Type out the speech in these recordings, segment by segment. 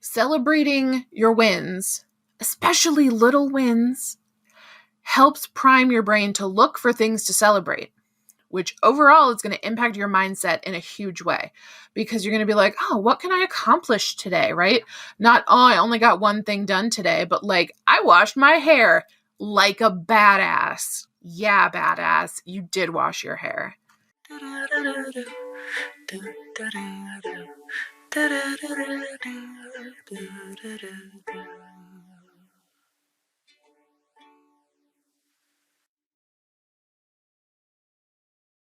Celebrating your wins, especially little wins, helps prime your brain to look for things to celebrate, which overall is going to impact your mindset in a huge way because you're going to be like, oh, what can I accomplish today, right? Not, oh, I only got one thing done today, but like, I washed my hair like a badass. Yeah, badass. You did wash your hair.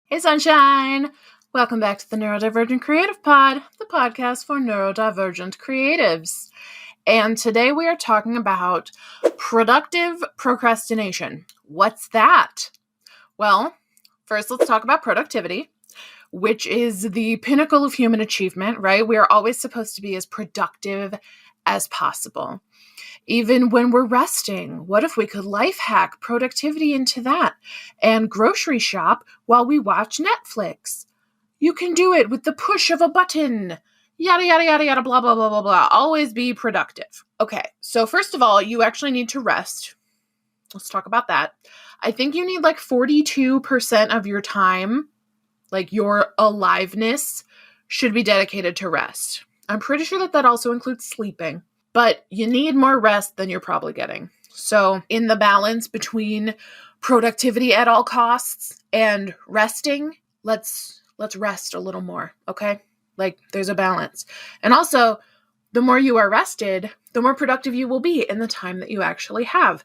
Hey, sunshine! Welcome back to the Neurodivergent Creative Pod, the podcast for neurodivergent creatives. And today we are talking about productive procrastination. What's that? Well, first let's talk about productivity, which is the pinnacle of human achievement, right? We are always supposed to be as productive as possible. Even when we're resting, what if we could life hack productivity into that and grocery shop while we watch Netflix? You can do it with the push of a button. Yada, yada, yada, yada, blah, blah, blah, blah, blah. Always be productive. Okay, so first of all, you actually need to rest. Let's talk about that. I think you need like 42% of your time, like your aliveness, should be dedicated to rest. I'm pretty sure that also includes sleeping. But you need more rest than you're probably getting. So in the balance between productivity at all costs and resting, let's rest a little more, okay? Like there's a balance. And also, the more you are rested, the more productive you will be in the time that you actually have.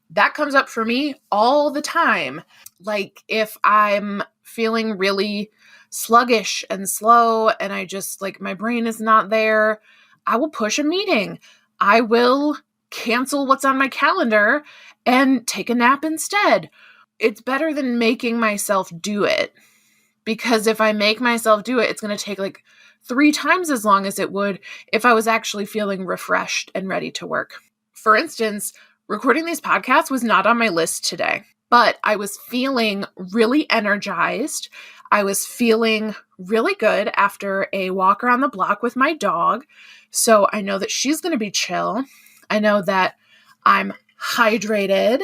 That comes up for me all the time. Like if I'm feeling really sluggish and slow and I just like my brain is not there, I will push a meeting. I will cancel what's on my calendar and take a nap instead. It's better than making myself do it, because if I make myself do it, it's going to take like 3 times as long as it would if I was actually feeling refreshed and ready to work. For instance, recording these podcasts was not on my list today, but I was feeling really energized. I was feeling really good after a walk around the block with my dog. So I know that she's going to be chill. I know that I'm hydrated.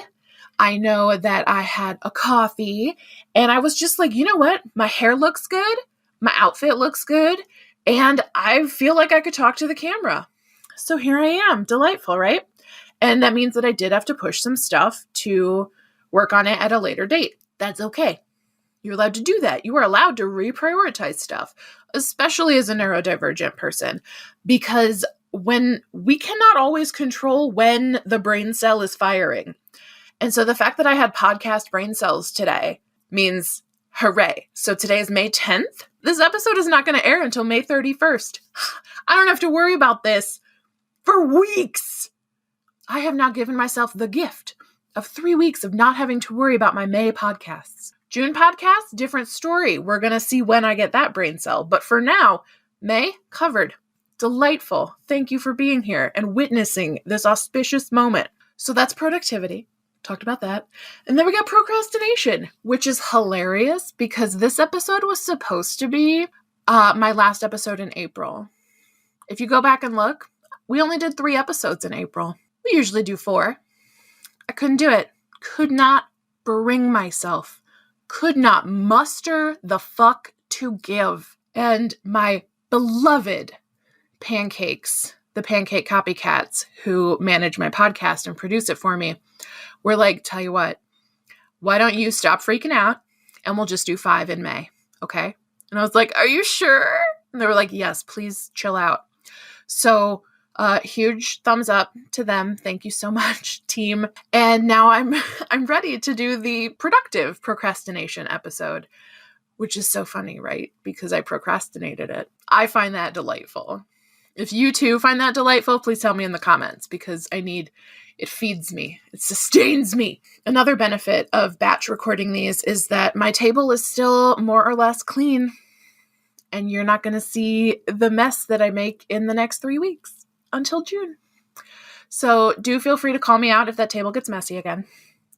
I know that I had a coffee. And I was just like, you know what? My hair looks good. My outfit looks good. And I feel like I could talk to the camera. So here I am. Delightful, right? And that means that I did have to push some stuff to work on it at a later date. That's okay. You're allowed to do that. You are allowed to reprioritize stuff, especially as a neurodivergent person, because when we cannot always control when the brain cell is firing. And so the fact that I had podcast brain cells today means hooray. So today is May 10th. This episode is not going to air until May 31st. I don't have to worry about this for weeks. I have now given myself the gift of 3 weeks of not having to worry about my May podcasts. June podcast, different story. We're going to see when I get that brain cell. But for now, May, covered. Delightful. Thank you for being here and witnessing this auspicious moment. So that's productivity. Talked about that. And then we got procrastination, which is hilarious because this episode was supposed to be my last episode in April. If you go back and look, we only did 3 episodes in April. We usually do 4. I couldn't do it. Could not bring myself. Could not muster the fuck to give. And my beloved pancakes, the pancake copycats who manage my podcast and produce it for me, were like, tell you what, why don't you stop freaking out and we'll just do 5 in May, okay? And I was like, are you sure? And they were like, yes, please chill out. So huge thumbs up to them. Thank you so much, team. And now I'm ready to do the productive procrastination episode, which is so funny, right? Because I procrastinated it. I find that delightful. If you too find that delightful, please tell me in the comments because it feeds me. It sustains me. Another benefit of batch recording these is that my table is still more or less clean and you're not going to see the mess that I make in the next 3 weeks. Until June. So do feel free to call me out if that table gets messy again.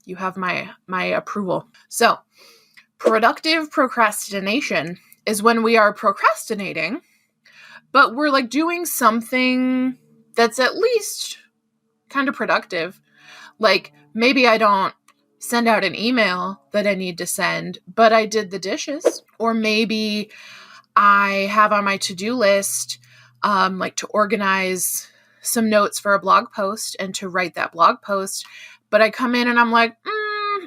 You have my approval. So productive procrastination is when we are procrastinating, but we're like doing something that's at least kind of productive. Like maybe I don't send out an email that I need to send, but I did the dishes. Or maybe I have on my to-do list, like to organize some notes for a blog post and to write that blog post. But I come in and I'm like,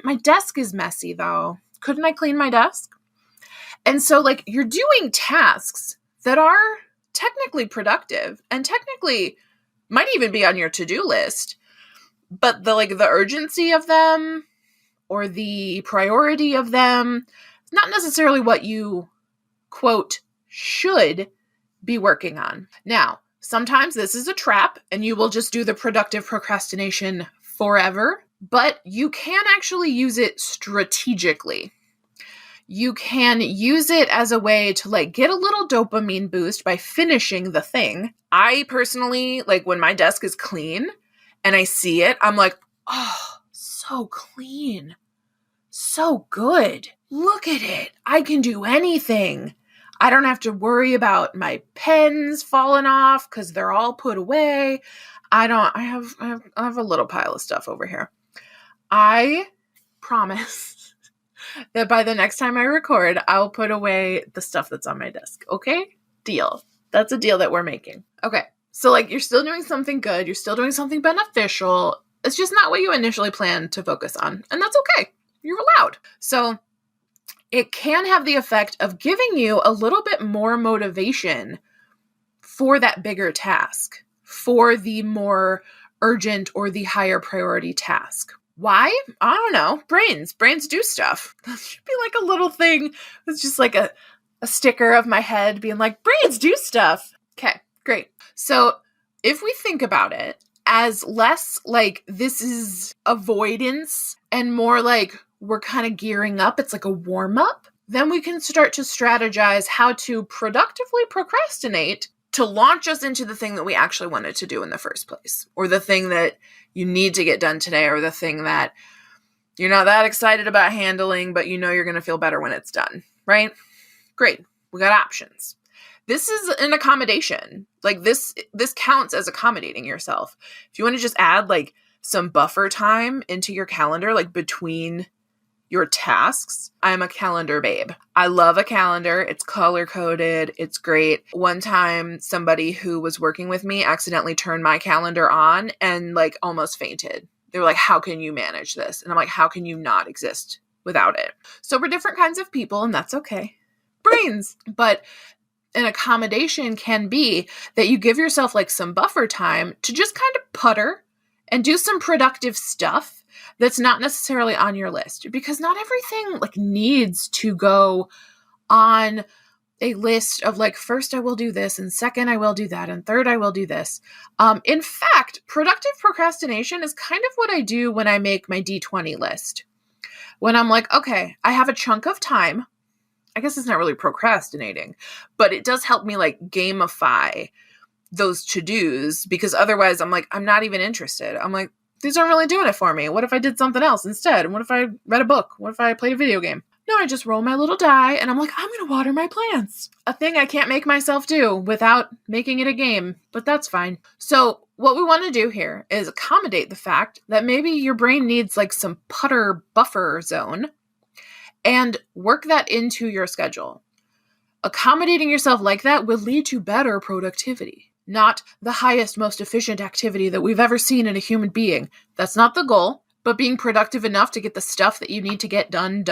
my desk is messy though. Couldn't I clean my desk? And so like you're doing tasks that are technically productive and technically might even be on your to-do list, but the urgency of them or the priority of them is not necessarily what you, quote, should be working on. Now, sometimes this is a trap and you will just do the productive procrastination forever, but you can actually use it strategically. You can use it as a way to like get a little dopamine boost by finishing the thing. I personally, like when my desk is clean and I see it, I'm like, oh, so clean. So good. Look at it. I can do anything. I don't have to worry about my pens falling off because they're all put away. I have a little pile of stuff over here. I promise that by the next time I record, I'll put away the stuff that's on my desk. Okay? Deal. That's a deal that we're making. Okay. So like you're still doing something good. You're still doing something beneficial. It's just not what you initially planned to focus on. And that's okay. You're allowed. So it can have the effect of giving you a little bit more motivation for that bigger task, for the more urgent or the higher priority task. Why? I don't know. Brains do stuff. That should be like a little thing. It's just like a sticker of my head being like, brains do stuff. Okay, great. So if we think about it as less like this is avoidance and more like we're kind of gearing up, it's like a warm up, then we can start to strategize how to productively procrastinate to launch us into the thing that we actually wanted to do in the first place, or the thing that you need to get done today, or the thing that you're not that excited about handling, but you know you're going to feel better when it's done, right? Great. We got options. This is an accommodation. Like this counts as accommodating yourself. If you want to just add like some buffer time into your calendar, like between your tasks, I'm a calendar babe. I love a calendar. It's color coded. It's great. One time somebody who was working with me accidentally turned my calendar on and like almost fainted. They were like, how can you manage this? And I'm like, how can you not exist without it? So we're different kinds of people and that's okay. Brains. But an accommodation can be that you give yourself like some buffer time to just kind of putter and do some productive stuff that's not necessarily on your list, because not everything like needs to go on a list of like, first I will do this, and second I will do that, and third I will do this. In fact, productive procrastination is kind of what I do when I make my D20 list. When I'm like, okay, I have a chunk of time. I guess it's not really procrastinating, but it does help me like gamify those to-dos, because otherwise I'm like, I'm not even interested. I'm like, these aren't really doing it for me. What if I did something else instead? And what if I read a book? What if I played a video game? No, I just roll my little die and I'm like, I'm going to water my plants. A thing I can't make myself do without making it a game, but that's fine. So what we want to do here is accommodate the fact that maybe your brain needs like some putter buffer zone and work that into your schedule. Accommodating yourself like that will lead to better productivity. Not the highest, most efficient activity that we've ever seen in a human being. That's not the goal, but being productive enough to get the stuff that you need to get done,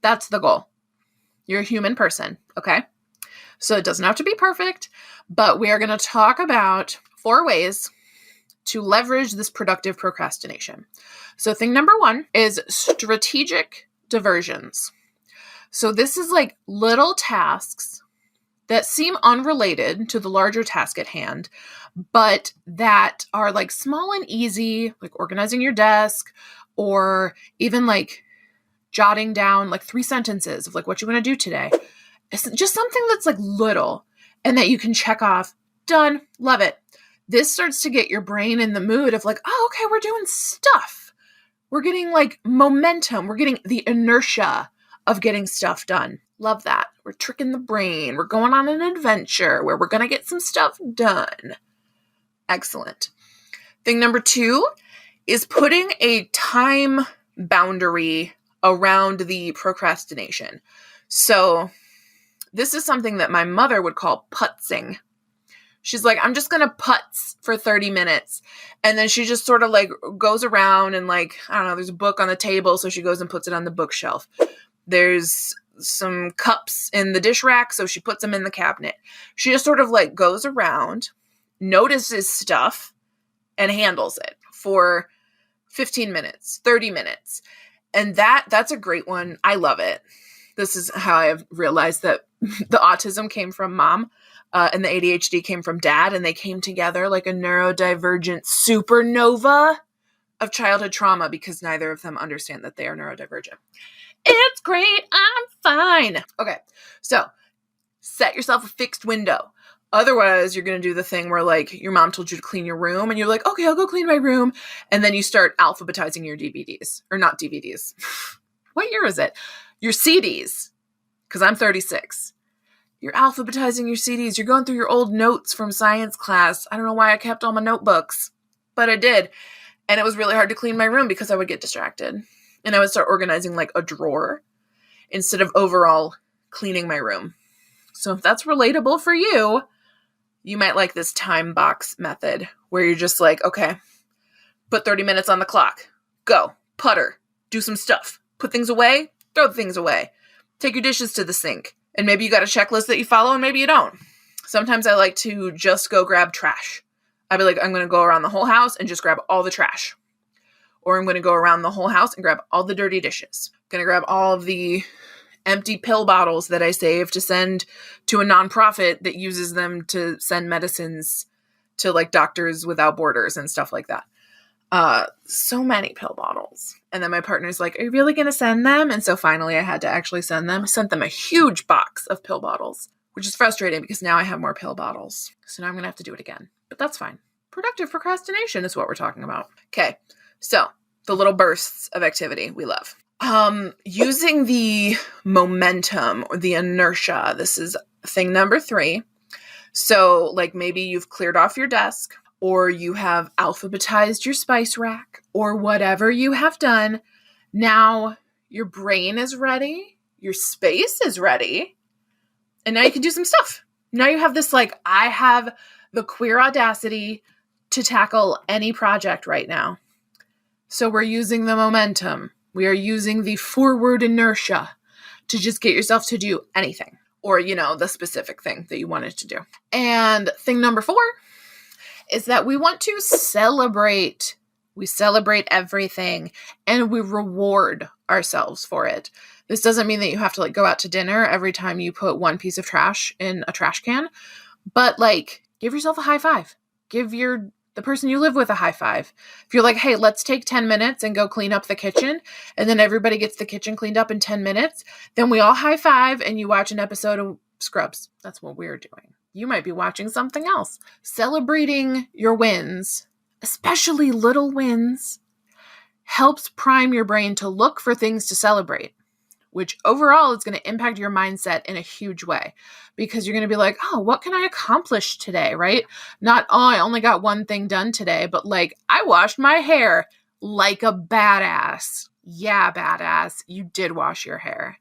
that's the goal. You're a human person, okay? So it doesn't have to be perfect, but we are going to talk about 4 ways to leverage this productive procrastination. So thing number 1 is strategic diversions. So this is like little tasks that seem unrelated to the larger task at hand, but that are like small and easy, like organizing your desk, or even like jotting down like 3 sentences of like what you want to do today. It's just something that's like little and that you can check off. Done. Love it. This starts to get your brain in the mood of like, oh, okay, we're doing stuff. We're getting like momentum. We're getting the inertia of getting stuff done. Love that. We're tricking the brain. We're going on an adventure where we're going to get some stuff done. Excellent. Thing number 2 is putting a time boundary around the procrastination. So this is something that my mother would call putzing. She's like, I'm just going to putz for 30 minutes. And then she just sort of like goes around and like, I don't know, there's a book on the table. So she goes and puts it on the bookshelf. There's some cups in the dish rack. So she puts them in the cabinet. She just sort of like goes around, notices stuff, and handles it for 15 minutes, 30 minutes. And that's a great one. I love it. This is how I've realized that the autism came from mom. And the ADHD came from dad, and they came together like a neurodivergent supernova of childhood trauma because neither of them understand that they are neurodivergent. It's great. I'm fine. Okay. So set yourself a fixed window. Otherwise, you're going to do the thing where like your mom told you to clean your room and you're like, okay, I'll go clean my room. And then you start alphabetizing your DVDs or not DVDs. What year is it? Your CDs. Because I'm 36. You're alphabetizing your CDs. You're going through your old notes from science class. I don't know why I kept all my notebooks, but I did. And it was really hard to clean my room because I would get distracted. And I would start organizing like a drawer instead of overall cleaning my room. So if that's relatable for you, you might like this time box method where you're just like, okay, put 30 minutes on the clock. Go, putter, do some stuff, put things away, throw the things away, take your dishes to the sink. And maybe you got a checklist that you follow and maybe you don't. Sometimes I like to just go grab trash. I'd be like, I'm going to go around the whole house and just grab all the trash. Or I'm going to go around the whole house and grab all the dirty dishes. I'm going to grab all of the empty pill bottles that I save to send to a nonprofit that uses them to send medicines to like Doctors Without Borders and stuff like that. So many pill bottles. And then my partner's like, are you really going to send them? And so finally I had to actually send them. I sent them a huge box of pill bottles, which is frustrating because now I have more pill bottles. So now I'm going to have to do it again, but that's fine. Productive procrastination is what we're talking about. Okay. So the little bursts of activity we love. Using the momentum or the inertia. This is thing number 3. So like maybe you've cleared off your desk, or you have alphabetized your spice rack, or whatever you have done. Now your brain is ready, your space is ready, and now you can do some stuff. Now you have this like, I have the queer audacity to tackle any project right now. So we're using the momentum. We are using the forward inertia to just get yourself to do anything, or, you know, the specific thing that you wanted to do. And thing number 4 is that we want to celebrate. We celebrate everything and we reward ourselves for it. This doesn't mean that you have to like go out to dinner every time you put one piece of trash in a trash can, but like give yourself a high five. Give the person you live with a high five. If you're like, hey, let's take 10 minutes and go clean up the kitchen, and then everybody gets the kitchen cleaned up in 10 minutes, then we all high five and you watch an episode of Scrubs. That's what we're doing. You might be watching something else. Celebrating your wins, especially little wins, helps prime your brain to look for things to celebrate, which overall is going to impact your mindset in a huge way, because you're going to be like, oh, what can I accomplish today, right? Not, oh, I only got one thing done today, but like, I washed my hair like a badass. Yeah, badass. You did wash your hair.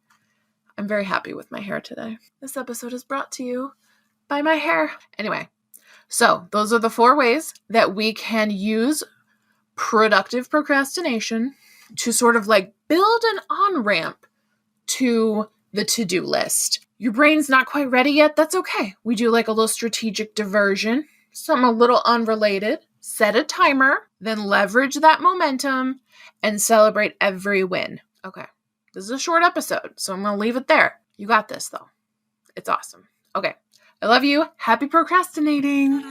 I'm very happy with my hair today. This episode is brought to you by my hair. Anyway, so those are the 4 ways that we can use productive procrastination to sort of like build an on-ramp to the to-do list. Your brain's not quite ready yet. That's okay. We do like a little strategic diversion, something a little unrelated. Set a timer, then leverage that momentum and celebrate every win. Okay. This is a short episode, so I'm going to leave it there. You got this though. It's awesome. Okay. I love you. Happy procrastinating.